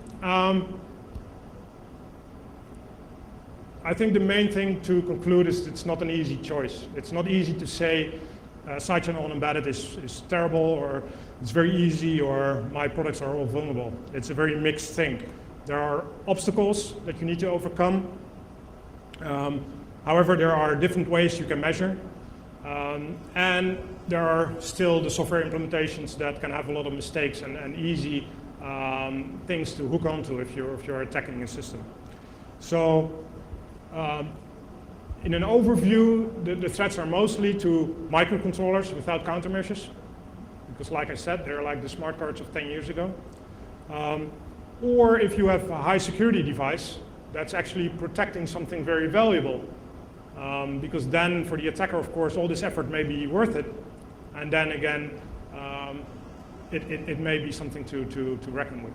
Speaker 1: I think the main thing to conclude is it's not an easy choice. It's not easy to say sidechain on-embedded is terrible, or it's very easy, or my products are all vulnerable. It's a very mixed thing. There are obstacles that you need to overcome. However, there are different ways you can measure. And there are still the software implementations that can have a lot of mistakes and easy things to hook onto if you're attacking a system. So in an overview, the threats are mostly to microcontrollers without countermeasures, because like I said, they're like the smart cards of 10 years ago. Or if you have a high security device that's actually protecting something very valuable, because then for the attacker, of course, all this effort may be worth it. And then again, it may be something to reckon with.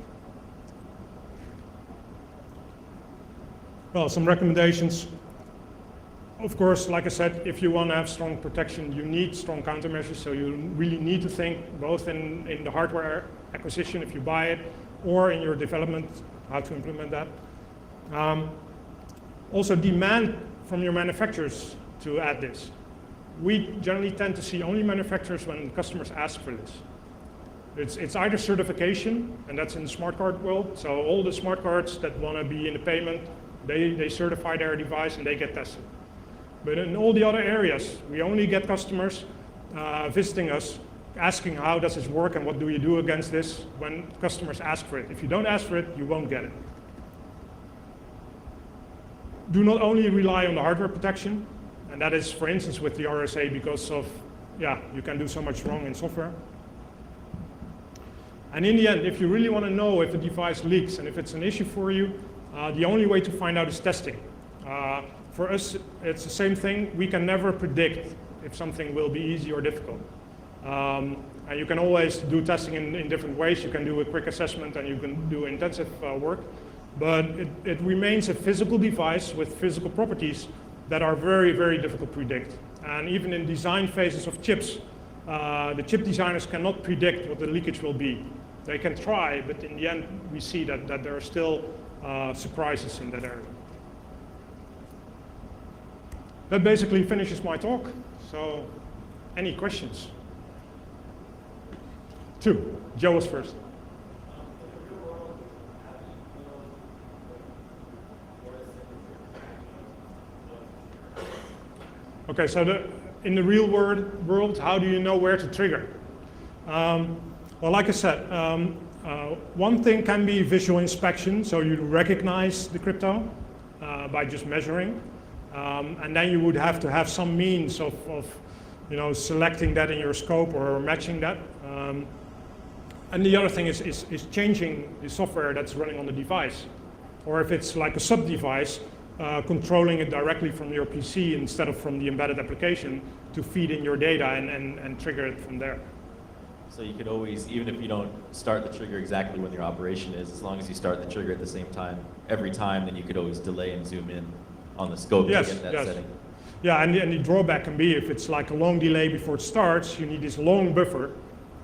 Speaker 1: Well, some recommendations. Of course, like I said, if you want to have strong protection, you need strong countermeasures. So you really need to think both in the hardware acquisition, if you buy it, or in your development, how to implement that. Also demand from your manufacturers to add this. We generally tend to see only manufacturers when customers ask for this. It's either certification, and that's in the smart card world. So all the smart cards that want to be in the payment, they certify their device and they get tested. But in all the other areas, we only get customers visiting us, asking how does this work and what do you do against this when customers ask for it. If you don't ask for it, you won't get it. Do not only rely on the hardware protection, and that is, for instance, with the RSA, because of, you can do so much wrong in software. And in the end, if you really want to know if a device leaks and if it's an issue for you, the only way to find out is testing. For us, it's the same thing. We can never predict if something will be easy or difficult. And you can always do testing in different ways. You can do a quick assessment and you can do intensive work. But it remains a physical device with physical properties that are very, very difficult to predict. And even in design phases of chips, the chip designers cannot predict what the leakage will be. They can try, but in the end, we see that there are still surprises in that area. That basically finishes my talk. So, any questions? 2. Joe was first. Okay, so in the real world, how do you know where to trigger? Well, like I said, one thing can be visual inspection, so you recognize the crypto by just measuring. And then you would have to have some means of selecting that in your scope or matching that. And the other thing is changing the software that's running on the device. Or if it's like a sub-device, controlling it directly from your PC instead of from the embedded application to feed in your data and trigger it from there.
Speaker 2: So you could always, even if you don't start the trigger exactly when your operation is, as long as you start the trigger at the same time, every time, then you could always delay and zoom in on the scope to get that setting.
Speaker 1: Yeah, and the drawback can be if it's like a long delay before it starts, you need this long buffer,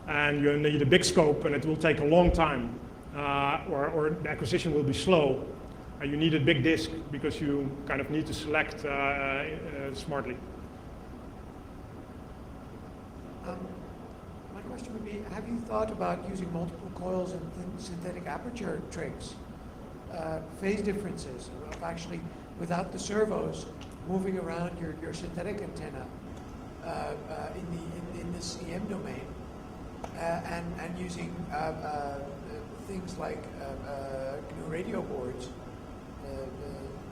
Speaker 1: and you need a big scope, and it will take a long time, or the acquisition will be slow. And you need a big disk because you kind of need to select smartly.
Speaker 3: My question would be, have you thought about using multiple coils and synthetic aperture tricks, phase differences, of actually, without the servos, moving around your synthetic antenna in this EM domain, and using things like radio boards,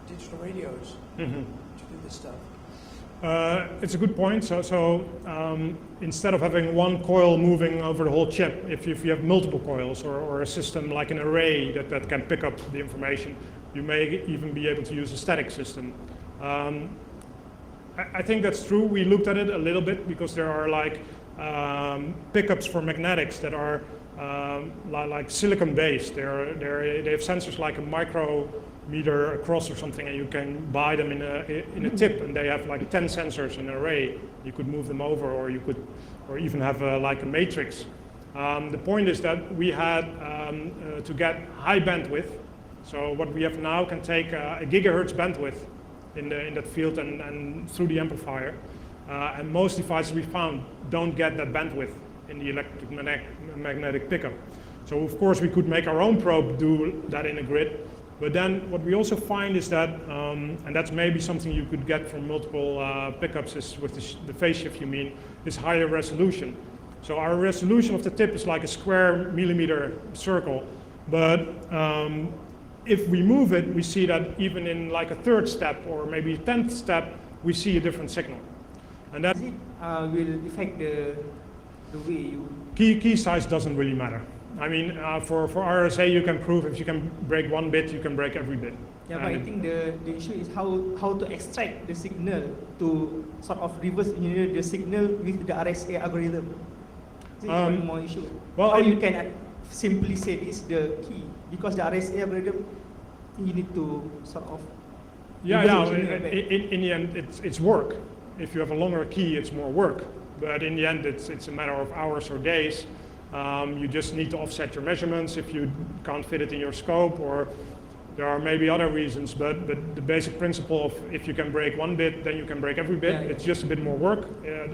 Speaker 3: digital radios, to do this stuff?
Speaker 1: It's a good point. So instead of having one coil moving over the whole chip, if you have multiple coils or a system like an array that can pick up the information, you may even be able to use a static system. I think that's true. We looked at it a little bit because there are like pickups for magnetics that are like silicon based. They have sensors like a micrometer across or something, and you can buy them in a tip, and they have like 10 sensors in an array. You could move them over, or you could, or even have like a matrix. The point is that we had to get high bandwidth. So what we have now can take a gigahertz bandwidth in that field and through the amplifier. And most devices we found don't get that bandwidth in the electromagnetic pickup. So of course we could make our own probe do that in a grid. But then what we also find is that, and that's maybe something you could get from multiple pickups is with the phase shift you mean, is higher resolution. So our resolution of the tip is like a square millimeter circle. But if we move it, we see that even in like a third step or maybe 10th step, we see a different signal. And that
Speaker 4: will affect the way you...
Speaker 1: Key size doesn't really matter. I mean, for RSA, you can prove if you can break one bit, you can break every bit.
Speaker 4: Yeah, but I think the issue is how to extract the signal to sort of reverse engineer the signal with the RSA algorithm. This is one more issue.
Speaker 1: Well,
Speaker 4: how you can simply say this is the key, because the RSA algorithm, you need to sort of...
Speaker 1: Yeah, in the end, it's work. If you have a longer key, it's more work. But in the end, it's a matter of hours or days. You just need to offset your measurements if you can't fit it in your scope, or there are maybe other reasons, but the basic principle of if you can break one bit, then you can break every bit. Yeah. It's just a bit more work,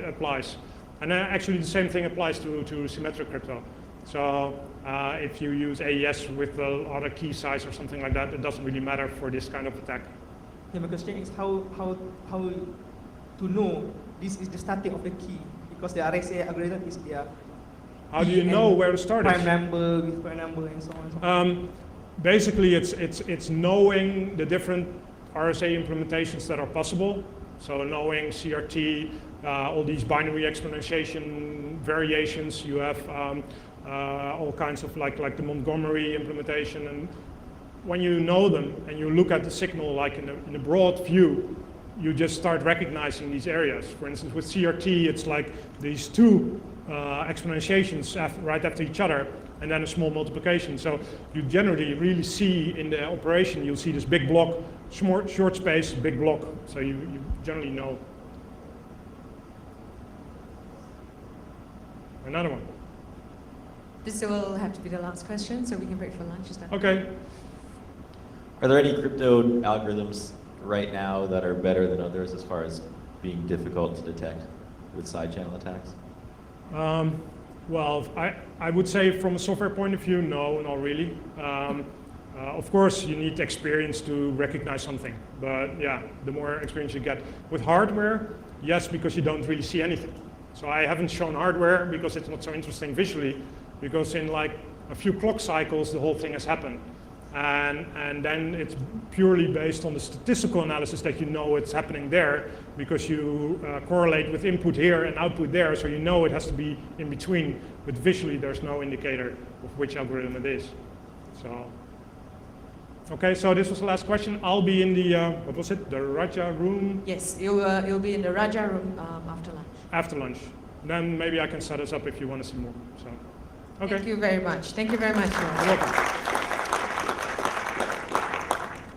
Speaker 1: applies. And actually the same thing applies to symmetric crypto. So if you use AES with the other key size or something like that, it doesn't really matter for this kind of attack.
Speaker 4: Yeah, my question is how to know this is the starting of the key, because the RSA algorithm is there.
Speaker 1: How do you know where to start?
Speaker 4: Prime number with prime number and so on. And so on.
Speaker 1: Basically, it's knowing the different RSA implementations that are possible. So knowing CRT, all these binary exponentiation variations. You have all kinds of like the Montgomery implementation. And when you know them and you look at the signal like in a broad view, you just start recognizing these areas. For instance, with CRT, it's like these two exponentiations right after each other, and then a small multiplication. So you generally really see in the operation, you'll see this big block, short space, big block. So you generally know. Another one.
Speaker 5: This will have to be the last question, so we can break for lunch. Is that
Speaker 1: okay?
Speaker 2: Are there any crypto algorithms right now that are better than others as far as being difficult to detect with side channel attacks?
Speaker 1: Well, I would say from a software point of view, no, not really. Of course, you need experience to recognize something, but yeah, the more experience you get. With hardware, yes, because you don't really see anything. So I haven't shown hardware because it's not so interesting visually, because in like a few clock cycles, the whole thing has happened. And then it's purely based on the statistical analysis that you know it's happening there, because you correlate with input here and output there, so you know it has to be in between, but visually there's no indicator of which algorithm it is. So Okay, so this was the last question. I'll be in the, what was it, the Raja room
Speaker 5: Yes, you'll be in the Raja room after lunch.
Speaker 1: after lunch. Then maybe I can set us up if you want to see more. So, okay.
Speaker 5: Thank you very much. Thank you very much.
Speaker 1: You're welcome.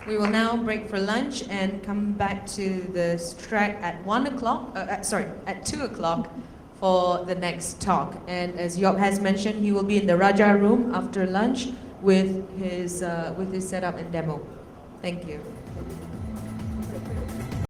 Speaker 5: We will now break for lunch and come back to the track at 1 o'clock, at 2 o'clock for the next talk. And as Job has mentioned, he will be in the Raja room after lunch with his setup and demo. Thank you.